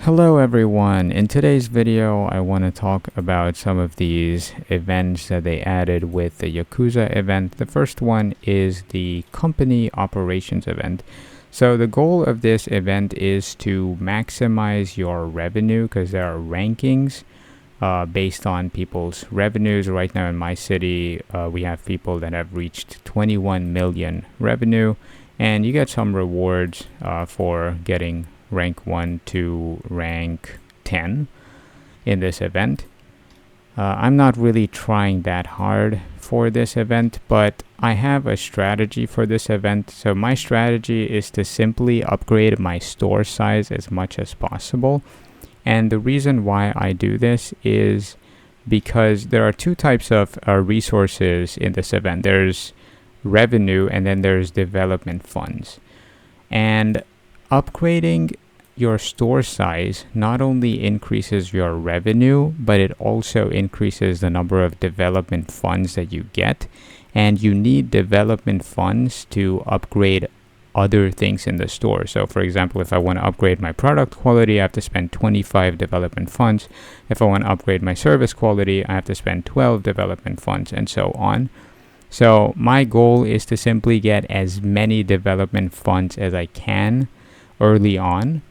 Hello everyone, in today's video I want to talk about some of these events that they added with the Yakuza event. The first one is the company operations event. So the goal of this event is to maximize your revenue because there are rankings based on people's revenues. Right now in my city we have people that have reached 21 million revenue, and you get some rewards for getting rank 1 to rank 10 in this event. I'm not really trying that hard for this event, but I have a strategy for this event. So my strategy is to simply upgrade my store size as much as possible. And the reason why I do this is because there are two types of resources in this event. There's revenue and then there's development funds. And upgrading your store size not only increases your revenue, but it also increases the number of development funds that you get. And you need development funds to upgrade other things in the store. So for example, if I want to upgrade my product quality, I have to spend 25 development funds. If I want to upgrade my service quality, I have to spend 12 development funds, and so on. So my goal is to simply get as many development funds as I can early on,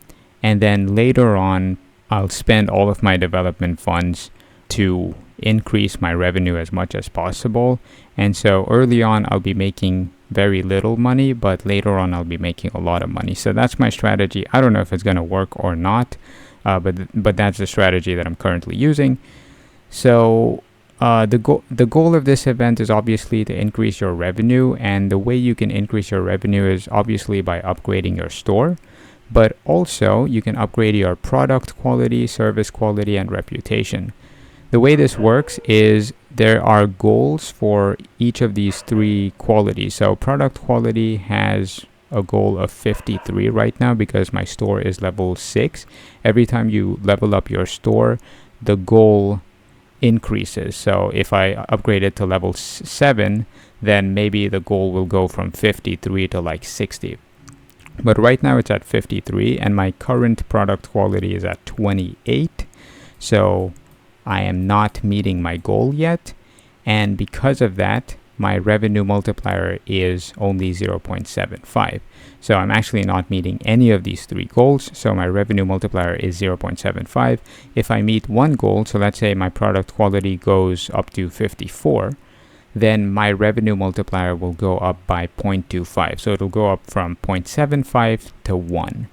and then later on I'll spend all of my development funds to increase my revenue as much as possible. And so early on I'll be making very little money, but later on I'll be making a lot of money. So that's my strategy. I don't know if it's going to work or not, but that's the strategy that I'm currently using. So the goal of this event is obviously to increase your revenue, and the way you can increase your revenue is obviously by upgrading your store, but also you can upgrade your product quality, service quality, and reputation. The way this works is there are goals for each of these three qualities. So product quality has a goal of 53 right now because my store is level 6. Every time you level up your store, the goal increases. So if I upgrade it to level 7, then maybe the goal will go from 53 to like 60. But right now it's at 53, and my current product quality is at 28. So I am not meeting my goal yet. And because of that, my revenue multiplier is only 0.75. So I'm actually not meeting any of these three goals. So my revenue multiplier is 0.75. If I meet one goal, so let's say my product quality goes up to 54, then my revenue multiplier will go up by 0.25. So it'll go up from 0.75 to 1.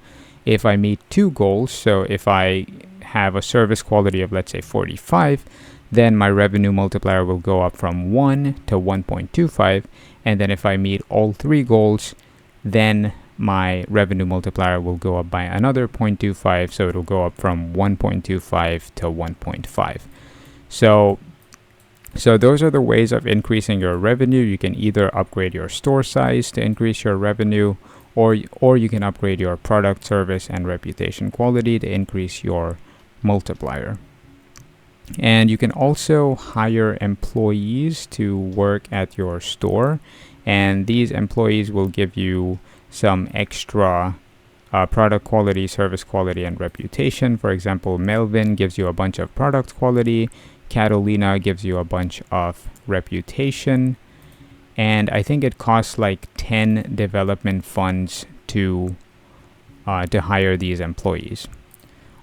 If I meet two goals, so if I have a service quality of, let's say, 45, then my revenue multiplier will go up from 1 to 1.25. And then if I meet all three goals, then my revenue multiplier will go up by another 0.25. So it'll go up from 1.25 to 1.5. So those are the ways of increasing your revenue. You can either upgrade your store size to increase your revenue, or you can upgrade your product, service, and reputation quality to increase your multiplier. And you can also hire employees to work at your store, and these employees will give you some extra product quality, service quality, and reputation. For example, Melvin gives you a bunch of product quality, Catalina gives you a bunch of reputation, and I think it costs like 10 development funds to hire these employees.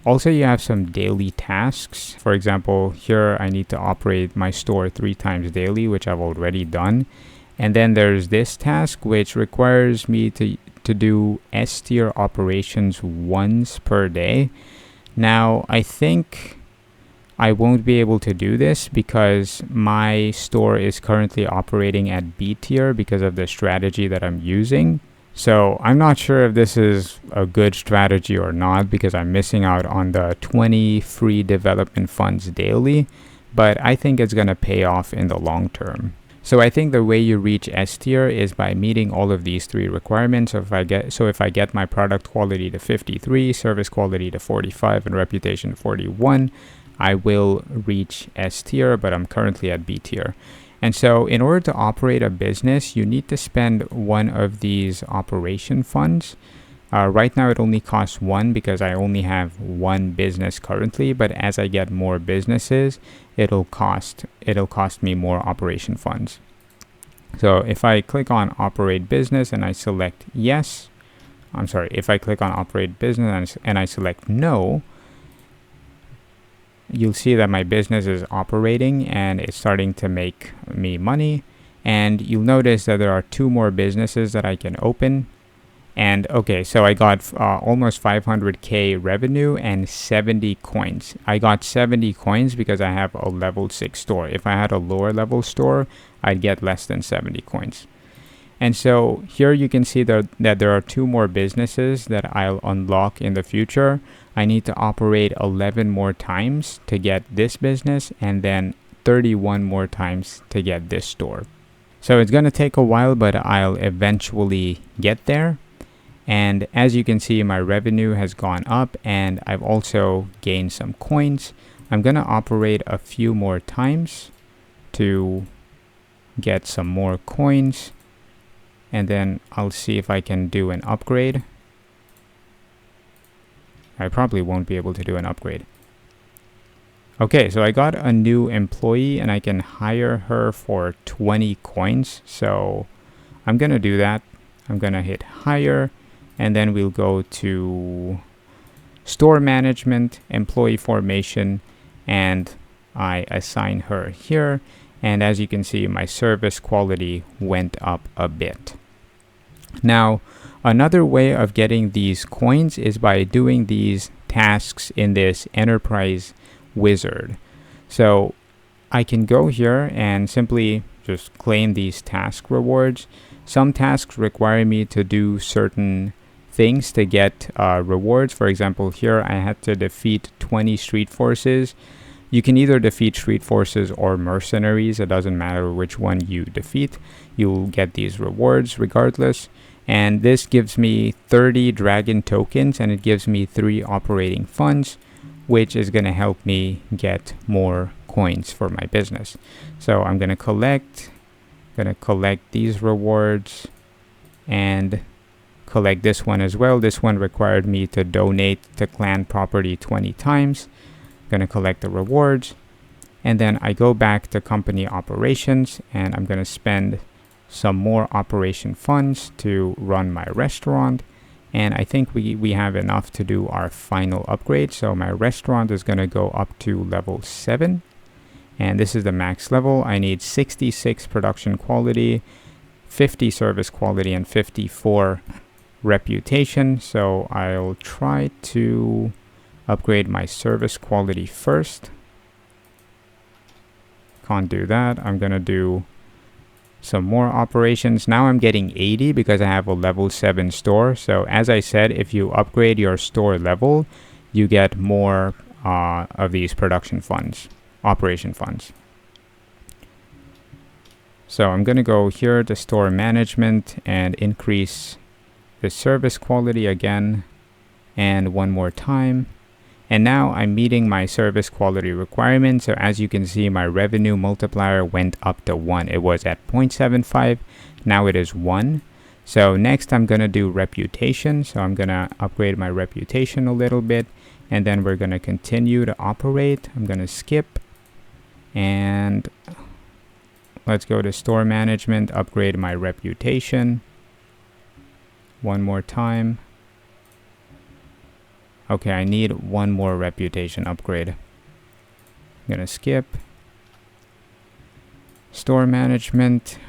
Also, you have some daily tasks. For example, here I need to operate my store 3 times daily, which I've already done. And then there's this task, which requires me to do S tier operations once per day. Now, I think I won't be able to do this because my store is currently operating at B tier because of the strategy that I'm using. So I'm not sure if this is a good strategy or not because I'm missing out on the 20 free development funds daily, but I think it's going to pay off in the long term. So I think the way you reach S tier is by meeting all of these three requirements. So if I get my product quality to 53, service quality to 45, and reputation to 41, I will reach S tier, but I'm currently at B tier. And so in order to operate a business, you need to spend one of these operation funds. Right now it only costs 1 because I only have 1 business currently, but as I get more businesses, it'll cost me more operation funds. So if I click on operate business and I select yes, if I click on operate business and I select no, you'll see that my business is operating and it's starting to make me money. And you'll notice that there are 2 more businesses that I can open. And okay, so I got almost 500k revenue and 70 coins. I got 70 coins because I have a level 6 store. If I had a lower level store, I'd get less than 70 coins. And so here you can see that there are 2 more businesses that I'll unlock in the future. I need to operate 11 more times to get this business and then 31 more times to get this store. So it's going to take a while, but I'll eventually get there. And as you can see, my revenue has gone up and I've also gained some coins. I'm going to operate a few more times to get some more coins. And then I'll see if I can do an upgrade. I probably won't be able to do an upgrade. Okay, so I got a new employee and I can hire her for 20 coins. So I'm going to do that. I'm going to hit hire. And then we'll go to store management, employee formation, and I assign her here. And as you can see, my service quality went up a bit. Now, another way of getting these coins is by doing these tasks in this enterprise wizard. So I can go here and simply just claim these task rewards. Some tasks require me to do certain things to get rewards. For example, here I had to defeat 20 street forces. You can either defeat street forces or mercenaries. It doesn't matter which one you defeat. You'll get these rewards regardless. And this gives me 30 dragon tokens and it gives me 3 operating funds, which is going to help me get more coins for my business. So I'm going to collect these rewards and collect this one as well. This one required me to donate to clan property 20 times. I'm going to collect the rewards. And then I go back to company operations and I'm going to spend some more operation funds to run my restaurant. And I think we have enough to do our final upgrade. So my restaurant is going to go up to level 7. And this is the max level. I need 66 production quality, 50 service quality, and 54 reputation. So I'll try to upgrade my service quality first. Can't do that. I'm going to do some more operations. Now I'm getting 80 because I have a level 7 store. So as I said, if you upgrade your store level, you get more of these production funds, operation funds. So I'm going to go here to store management and increase the service quality again and one more time. And now I'm meeting my service quality requirement. So as you can see, my revenue multiplier went up to 1. It was at 0.75. Now it is 1. So next I'm going to do reputation. So I'm going to upgrade my reputation a little bit. And then we're going to continue to operate. I'm going to skip. And let's go to store management, upgrade my reputation. One more time. Okay, I need one more reputation upgrade. I'm gonna skip. Store management.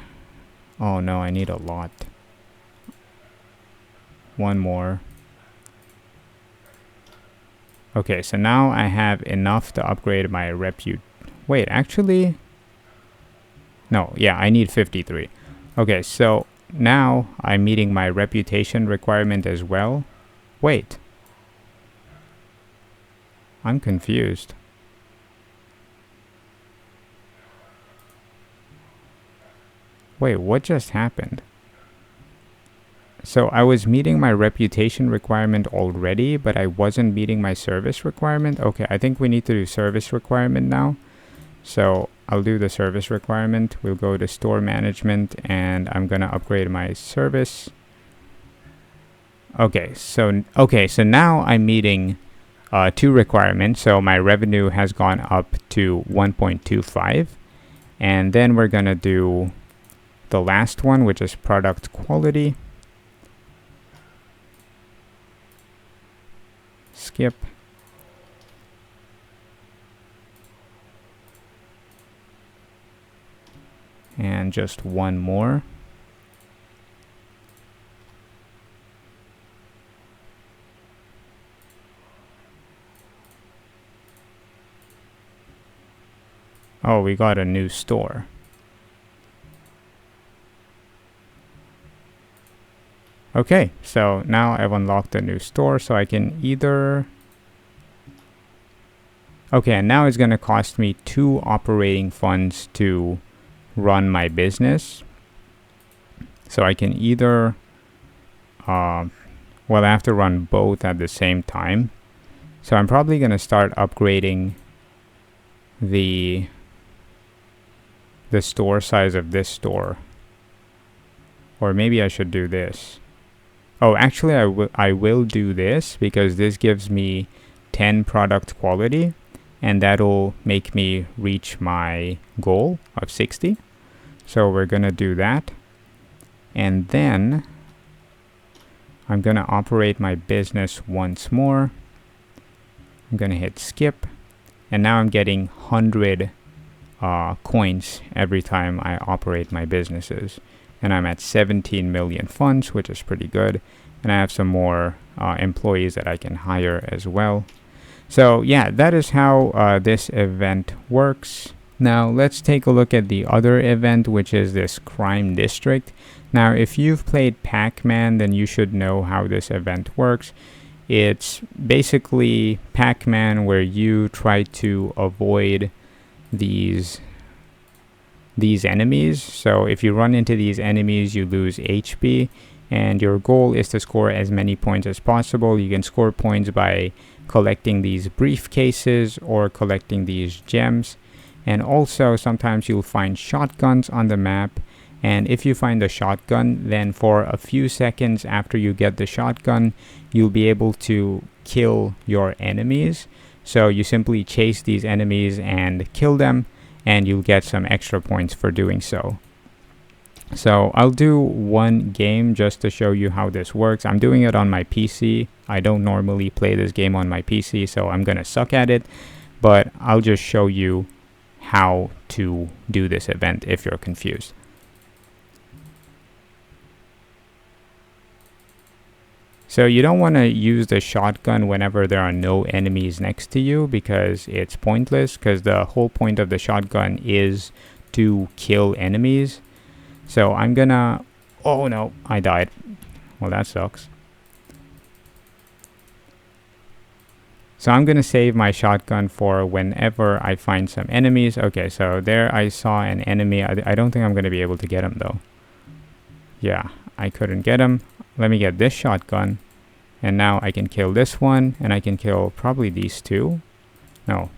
Oh no, I need a lot. One more. Okay, so now I have enough to upgrade my Wait, actually? No, yeah, I need 53. Okay, so now I'm meeting my reputation requirement as well. Wait. I'm confused. Wait, what just happened? So I was meeting my reputation requirement already, but I wasn't meeting my service requirement. Okay, I think we need to do service requirement now. So I'll do the service requirement. We'll go to store management and I'm gonna upgrade my service. Okay, so now I'm meeting two requirements. So my revenue has gone up to 1.25, and then we're gonna do the last one, which is product quality. Skip. And just one more. Oh, we got a new store. Okay, so now I've unlocked a new store, so I can either... Okay, and now it's going to cost me 2 operating funds to run my business. So I can either... well, I have to run both at the same time. So I'm probably going to start upgrading the store size of this store. Or maybe I should do this. Oh, actually, I will do this because this gives me 10 product quality, and that'll make me reach my goal of 60. So we're going to do that. And then I'm going to operate my business once more. I'm going to hit skip. And now I'm getting 100 coins every time I operate my businesses. And I'm at 17 million funds, which is pretty good. And I have some more employees that I can hire as well. So yeah, that is how this event works. Now let's take a look at the other event, which is this crime district. Now if you've played Pac-Man, then you should know how this event works. It's basically Pac-Man where you try to avoid these enemies. So if you run into these enemies, you lose HP, and your goal is to score as many points as possible. You can score points by collecting these briefcases or collecting these gems. And also sometimes you'll find shotguns on the map, and if you find a shotgun, then for a few seconds after you get the shotgun, you'll be able to kill your enemies. So you simply chase these enemies and kill them, and you'll get some extra points for doing so. So I'll do one game just to show you how this works. I'm doing it on my PC. I don't normally play this game on my PC, so I'm gonna suck at it, but I'll just show you how to do this event if you're confused. So you don't want to use the shotgun whenever there are no enemies next to you, because it's pointless, because the whole point of the shotgun is to kill enemies. So I'm gonna... Oh no, I died. Well, that sucks. So I'm gonna save my shotgun for whenever I find some enemies. Okay, so there I saw an enemy. I don't think I'm gonna be able to get him though. Yeah, I couldn't get him. Let me get this shotgun, and now I can kill this one, and I can kill probably these two. No.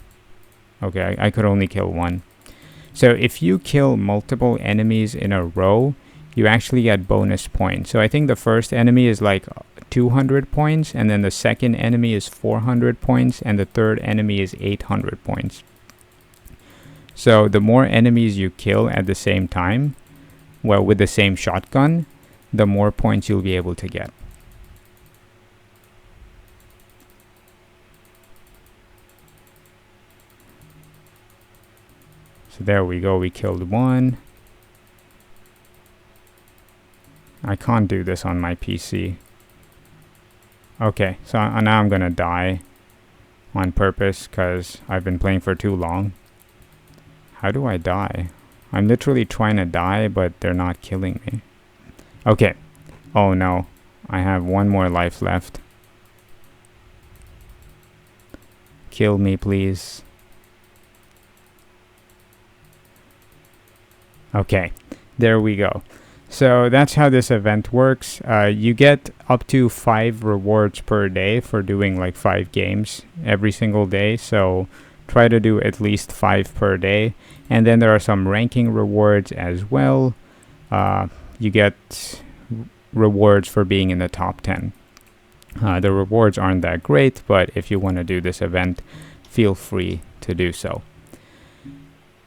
Okay, I could only kill one. So if you kill multiple enemies in a row, you actually get bonus points. So I think the first enemy is like 200 points, and then the second enemy is 400 points, and the third enemy is 800 points. So the more enemies you kill at the same time, well, with the same shotgun, the more points you'll be able to get. So there we go, we killed one. I can't do this on my PC. Okay, so now I'm gonna die on purpose because I've been playing for too long. How do I die? I'm literally trying to die, but they're not killing me. Okay. Oh no. I have one more life left. Kill me, please. Okay. There we go. So that's how this event works. You get up to 5 rewards per day for doing like 5 games every single day. So try to do at least 5 per day. And then there are some ranking rewards as well. You get rewards for being in the top 10. The rewards aren't that great, but if you want to do this event, feel free to do so.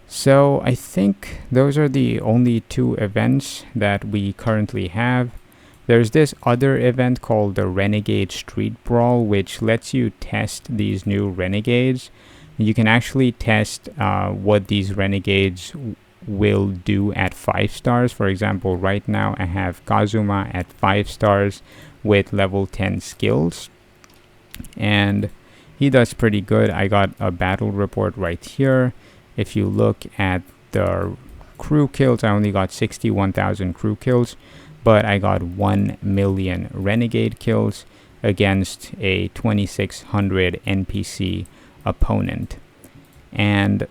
So I think those are the only 2 events that we currently have. There's this other event called the Renegade Street Brawl, which lets you test these new renegades. You can actually test what these renegades will do at 5 stars. For example, right now I have Kazuma at 5 stars with level 10 skills, and he does pretty good. I got a battle report right here. If you look at the crew kills, I only got 61,000 crew kills, but I got 1 million renegade kills against a 2600 NPC opponent. And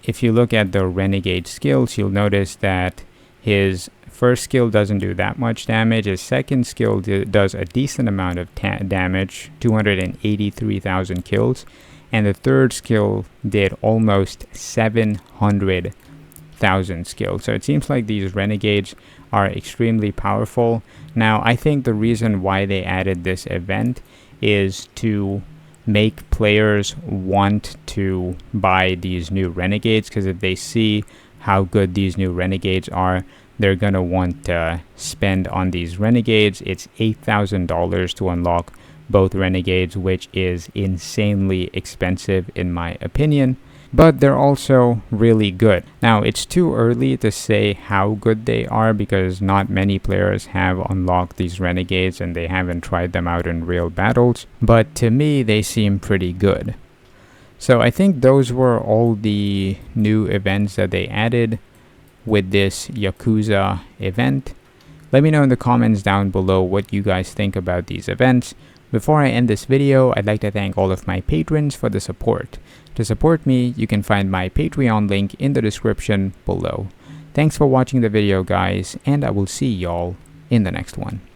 if you look at the renegade skills, you'll notice that his first skill doesn't do that much damage. His second skill does a decent amount of damage, 283,000 kills. And the third skill did almost 700,000 skills. So it seems like these renegades are extremely powerful. Now, I think the reason why they added this event is to make players want to buy these new renegades, because if they see how good these new renegades are, they're gonna want to spend on these renegades. It's $8,000 to unlock both renegades, which is insanely expensive in my opinion, but they're also really good. Now, it's too early to say how good they are because not many players have unlocked these renegades and they haven't tried them out in real battles, but to me they seem pretty good. So I think those were all the new events that they added with this Yakuza event. Let me know in the comments down below what you guys think about these events. Before I end this video, I'd like to thank all of my patrons for the support. To support me, you can find my Patreon link in the description below. Thanks for watching the video, guys, and I will see y'all in the next one.